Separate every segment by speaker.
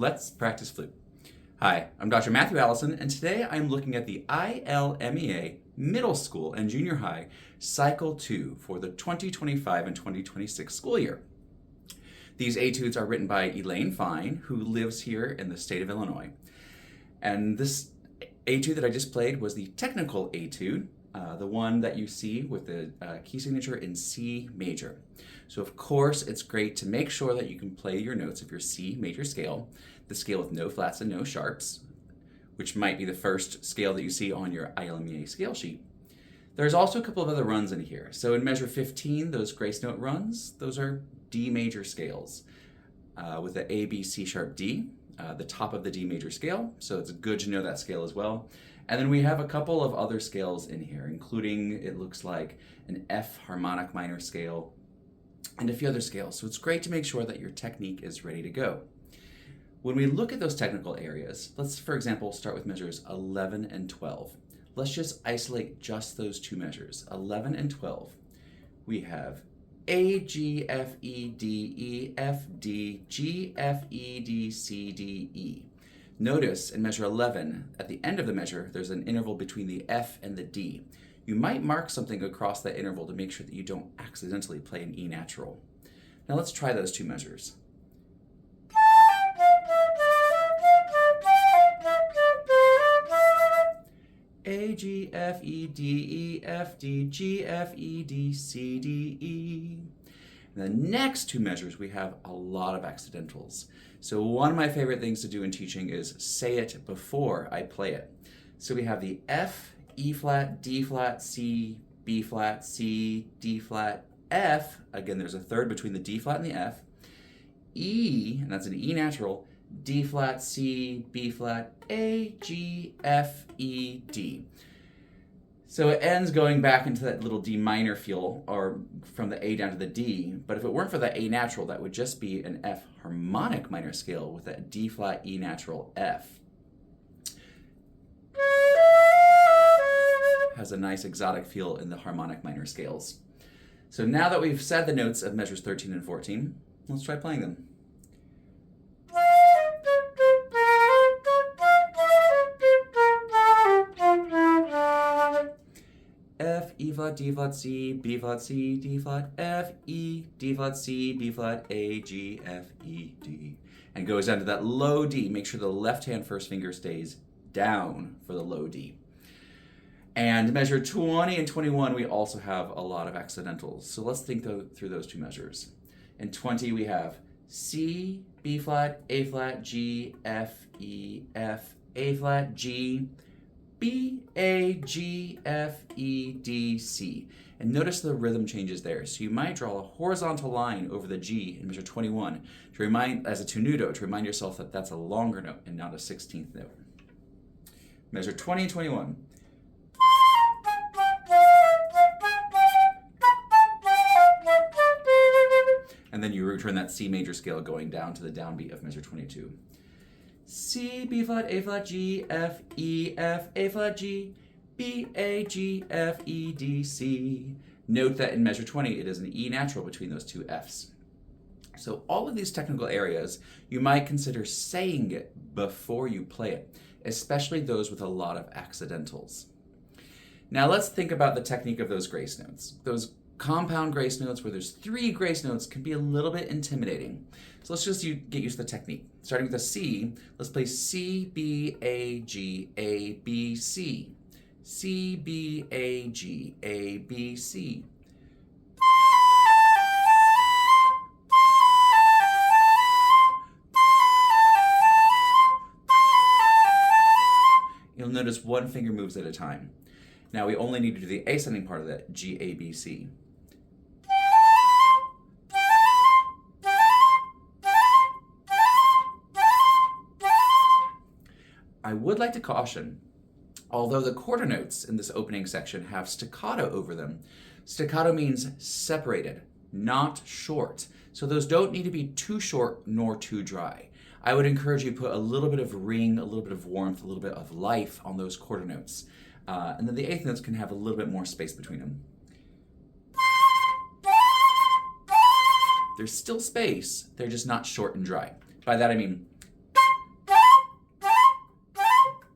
Speaker 1: Let's practice flute. Hi, I'm Dr. Matthew Allison, and today I'm looking at the ILMEA Middle School and Junior High Cycle 2 for the 2025 and 2026 school year. These etudes are written by Elaine Fine, who lives here in the state of Illinois. And this etude that I just played was the technical etude, the one that you see with the key signature in C major. So of course, it's great to make sure that you can play your notes of your C major scale, the scale with no flats and no sharps, which might be the first scale that you see on your ILMEA scale sheet. There's also a couple of other runs in here. So in measure 15, those grace note runs, those are D major scales with the A, B, C sharp, D, the top of the D major scale. So it's good to know that scale as well. And then we have a couple of other scales in here, including, it looks like, an F harmonic minor scale and a few other scales. So it's great to make sure that your technique is ready to go. When we look at those technical areas, let's, for example, start with measures 11 and 12. Let's just isolate just those two measures, 11 and 12. We have A, G, F, E, D, E, F, D, G, F, E, D, C, D, E. Notice in measure 11, at the end of the measure, there's an interval between the F and the D. You might mark something across that interval to make sure that you don't accidentally play an E natural. Now let's try those two measures. A, G, F, E, D, E, F, D, G, F, E, D, C, D, E. And the next two measures, we have a lot of accidentals. So one of my favorite things to do in teaching is say it before I play it. So we have the F, E flat, D flat, C, B flat, C, D flat, F. Again, there's a third between the D flat and the F. E, and that's an E natural, D flat, C, B flat, A, G, F, E, D. So it ends going back into that little D minor feel, or from the A down to the D, but if it weren't for that A natural, that would just be an F harmonic minor scale with that D flat, E natural, F. Has a nice exotic feel in the harmonic minor scales. So now that we've said the notes of measures 13 and 14, let's try playing them. F, E flat, D flat, C, B flat, C, D flat, F, E, D flat, C, B flat, A, G, F, E, D. And goes down to that low D. Make sure the left hand first finger stays down for the low D. And measure 20 and 21, we also have a lot of accidentals. So let's think through those two measures. In 20, we have C, B flat, A flat, G, F, E, F, A flat, G, B, A, G, F, E, D, C. And notice the rhythm changes there. So you might draw a horizontal line over the G in measure 21 to remind, as a tenuto, to remind yourself that that's a longer note and not a 16th note. Measure 20 and 21. And then you return that C major scale going down to the downbeat of measure 22. C, B flat, A flat, G, F, E, F, A flat, G, B, A, G, F, E, D, C. Note that in measure 20, it is an E natural between those two Fs. So all of these technical areas, you might consider saying it before you play it, especially those with a lot of accidentals. Now let's think about the technique of those grace notes. Those compound grace notes where there's 3 grace notes can be a little bit intimidating. So let's just get used to the technique. Starting with a C, let's play C, B, A, G, A, B, C. C, B, A, G, A, B, C. You'll notice one finger moves at a time. Now we only need to do the ascending part of that, G, A, B, C. I would like to caution, although the quarter notes in this opening section have staccato over them, staccato means separated, not short. So those don't need to be too short nor too dry. I would encourage you to put a little bit of ring, a little bit of warmth, a little bit of life on those quarter notes. And then the eighth notes can have a little bit more space between them. There's still space, they're just not short and dry. By that I mean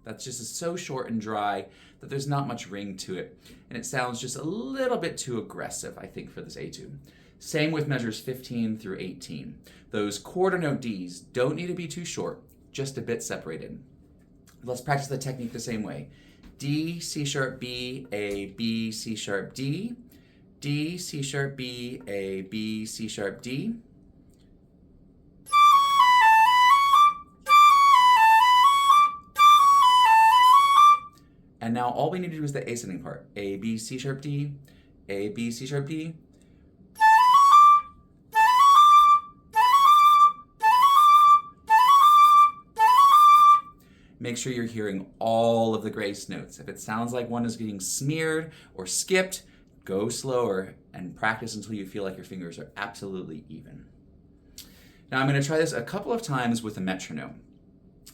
Speaker 1: That's just so short and dry that there's not much ring to it, and it sounds just a little bit too aggressive, I think, for this etude. Same with measures 15 through 18. Those quarter note Ds don't need to be too short, just a bit separated. Let's practice the technique the same way. D, C sharp, B, A, B, C sharp, D. D, C sharp, B, A, B, C sharp, D. And now all we need to do is the ascending part. A, B, C sharp, D, A, B, C sharp, D. Make sure you're hearing all of the grace notes. If it sounds like one is getting smeared or skipped, go slower and practice until you feel like your fingers are absolutely even. Now I'm going to try this a couple of times with a metronome.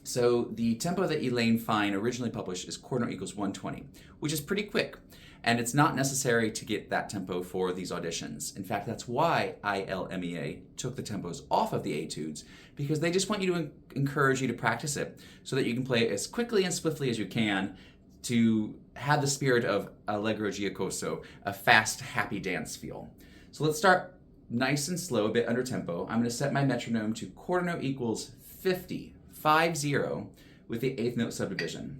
Speaker 1: So the tempo that Elaine Fine originally published is quarter note equals 120, which is pretty quick. And it's not necessary to get that tempo for these auditions. In fact, that's why ILMEA took the tempos off of the etudes, because they just want you to encourage you to practice it so that you can play it as quickly and swiftly as you can to have the spirit of Allegro Giocoso, a fast, happy dance feel. So let's start nice and slow, a bit under tempo. I'm going to set my metronome to quarter note equals 50, 5-0, with the eighth note subdivision.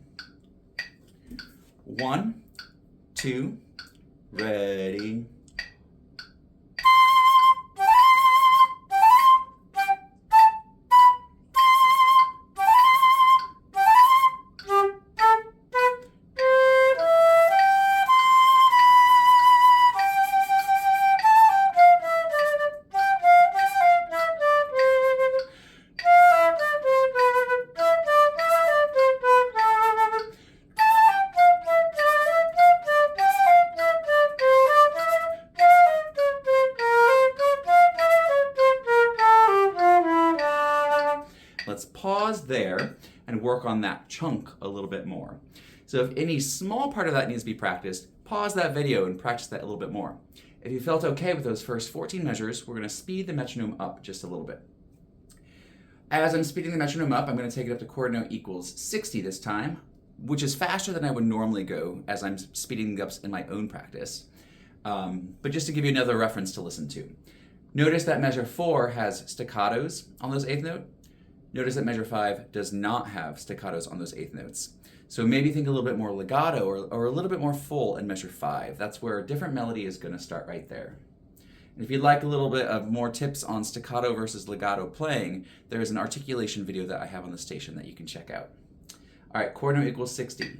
Speaker 1: 1, 2, ready. Let's pause there and work on that chunk a little bit more. So if any small part of that needs to be practiced, pause that video and practice that a little bit more. If you felt okay with those first 14 measures, we're going to speed the metronome up just a little bit. As I'm speeding the metronome up, I'm going to take it up to quarter note equals 60 this time, which is faster than I would normally go as I'm speeding up in my own practice. But just to give you another reference to listen to. Notice that measure 4 has staccatos on those eighth note. Notice that measure 5 does not have staccatos on those eighth notes. So maybe think a little bit more legato or a little bit more full in measure 5. That's where a different melody is going to start right there. And if you'd like a little bit of more tips on staccato versus legato playing, there is an articulation video that I have on the station that you can check out. All right, quarter note equals 60.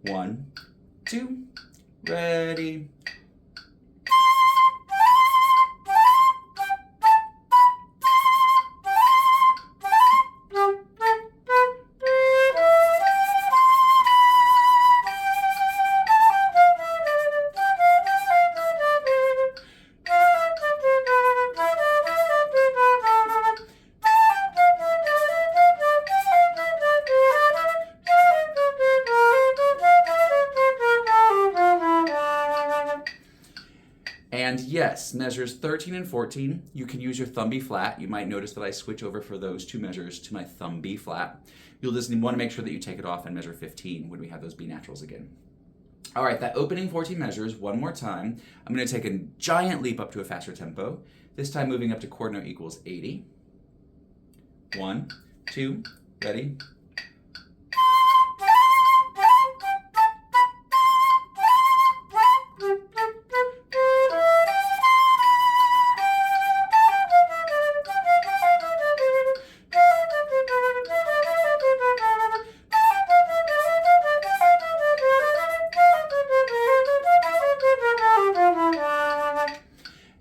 Speaker 1: 1, 2, ready. And yes, measures 13 and 14, you can use your thumb B flat. You might notice that I switch over for those two measures to my thumb B flat. You'll just want to make sure that you take it off in measure 15 when we have those B naturals again. All right, that opening 14 measures, one more time. I'm going to take a giant leap up to a faster tempo, this time moving up to quarter note equals 80. 1, 2, ready.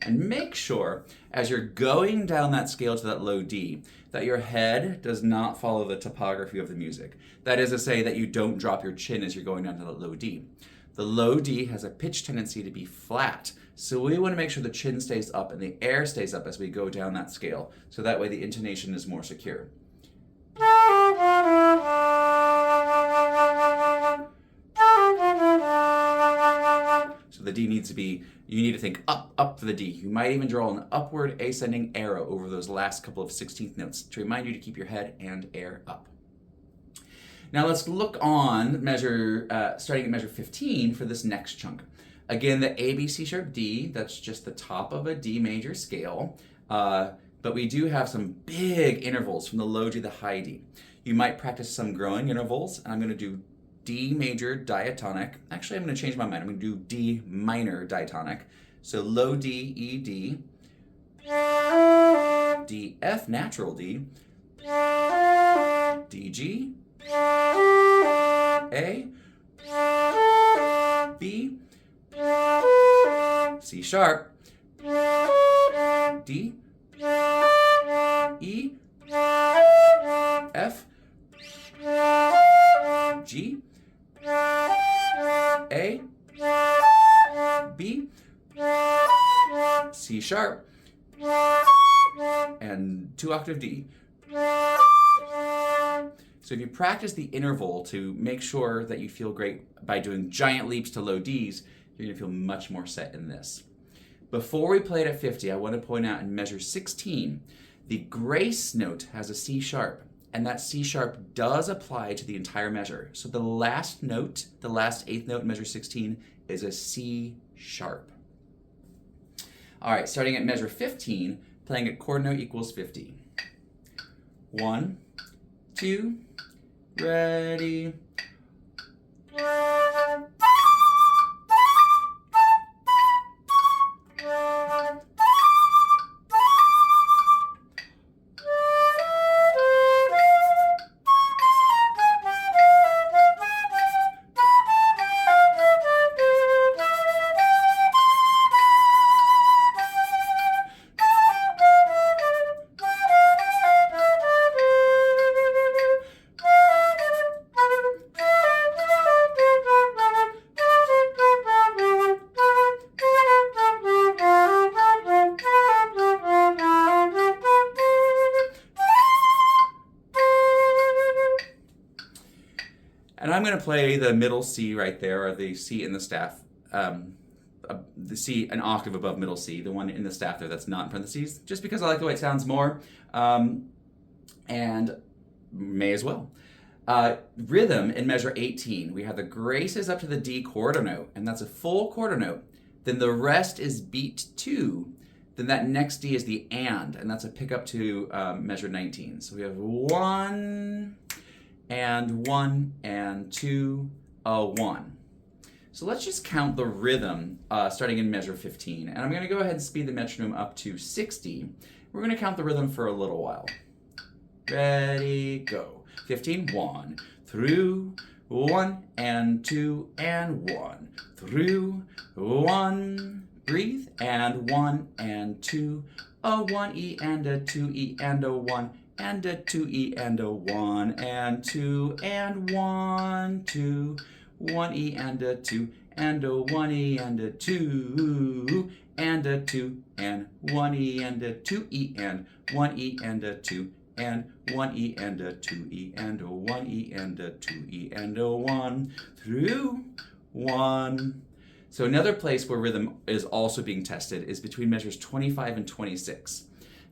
Speaker 1: And make sure, as you're going down that scale to that low D, that your head does not follow the topography of the music. That is to say that you don't drop your chin as you're going down to that low D. The low D has a pitch tendency to be flat, so we want to make sure the chin stays up and the air stays up as we go down that scale, so that way the intonation is more secure. So the D needs to be, you need to think up, up for the D. You might even draw an upward ascending arrow over those last couple of 16th notes to remind you to keep your head and air up. Now let's look on starting at measure 15 for this next chunk. Again, the A, B, C sharp, D, that's just the top of a D major scale. But we do have some big intervals from the low G to the high D. You might practice some growing intervals, and I'm going to do D major diatonic. Actually, I'm going to change my mind. I'm going to do D minor diatonic. So low D, E, D, D, F, natural D, D, G, A, B, C sharp, D, E, F, G, A, B, C sharp, and 2-octave D. So if you practice the interval to make sure that you feel great by doing giant leaps to low Ds, you're going to feel much more set in this. Before we play it at 50, I want to point out in measure 16, the grace note has a C sharp, and that C sharp does apply to the entire measure. So the last note, the last eighth note in measure 16, is a C sharp. All right, starting at measure 15, playing at chord note equals 50. 1, 2, ready. And I'm going to play the middle C right there, or the C in the staff, the C an octave above middle C, the one in the staff there that's not in parentheses, just because I like the way it sounds more, and may as well. Rhythm in measure 18, we have the graces up to the D quarter note, and that's a full quarter note. Then the rest is beat 2. Then that next D is the and that's a pick up to measure 19. So we have 1 and 1 and 2, 1. So let's just count the rhythm starting in measure 15. And I'm going to go ahead and speed the metronome up to 60. We're going to count the rhythm for a little while. Ready, go. 15, 1, through, 1 and 2 and 1, through, 1, breathe, and 1 and 2, a 1 E and a 2 E and a 1 and a 2 E and a 1 and 2 and 1, 2, 1 E and a 2 and a 1 E and a 2 and a 2 and 1 E and a 2 E and 1 E and a 2 and 1 E and a 2 E and a 1 E and a 2 E and a 1 through 1. So another place where rhythm is also being tested is between measures 25 and 26.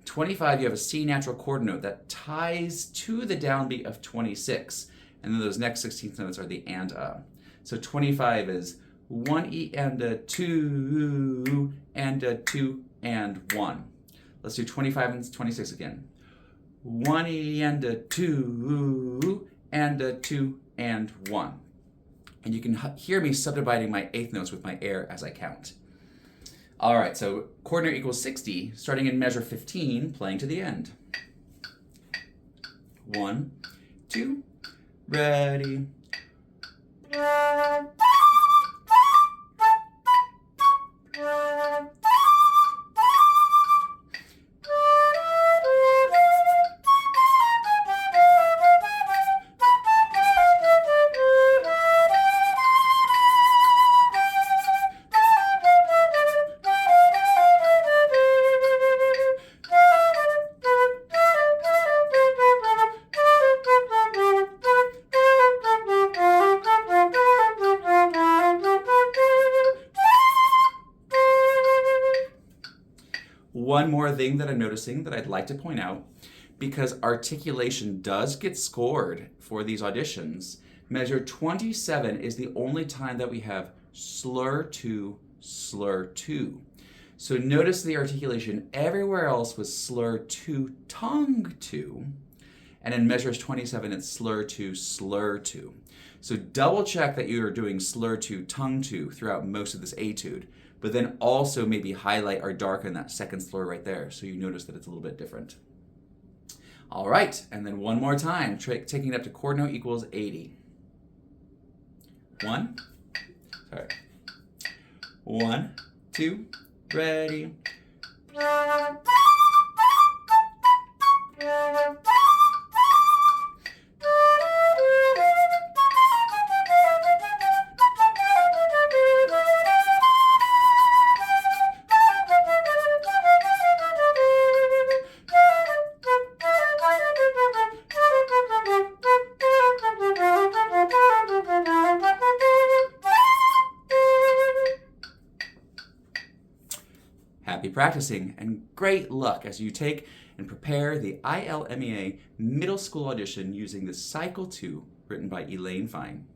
Speaker 1: 25, you have a C natural quarter note that ties to the downbeat of 26. And then those next 16th notes are the and a. So 25 is 1 E and a 2 and a 2 and 1. Let's do 25 and 26 again. 1 E and a 2 and a 2 and 1. And you can hear me subdividing my eighth notes with my air as I count. All right, so chord note equals 60, starting in measure 15, playing to the end. 1, 2, ready. One more thing that I'm noticing that I'd like to point out. because articulation does get scored for these auditions, measure 27 is the only time that we have slur to, slur to. So notice the articulation everywhere else was slur to, tongue to, and in measures 27 it's slur to, slur to. So double check that you are doing slur to, tongue to throughout most of this etude, but then also maybe highlight or darken that second slur right there so you notice that it's a little bit different. All right, and then one more time, taking it up to chord note equals 80. 1, 2, ready. Happy practicing and great luck as you take and prepare the ILMEA Middle School Audition using the Cycle 2 written by Elaine Fine.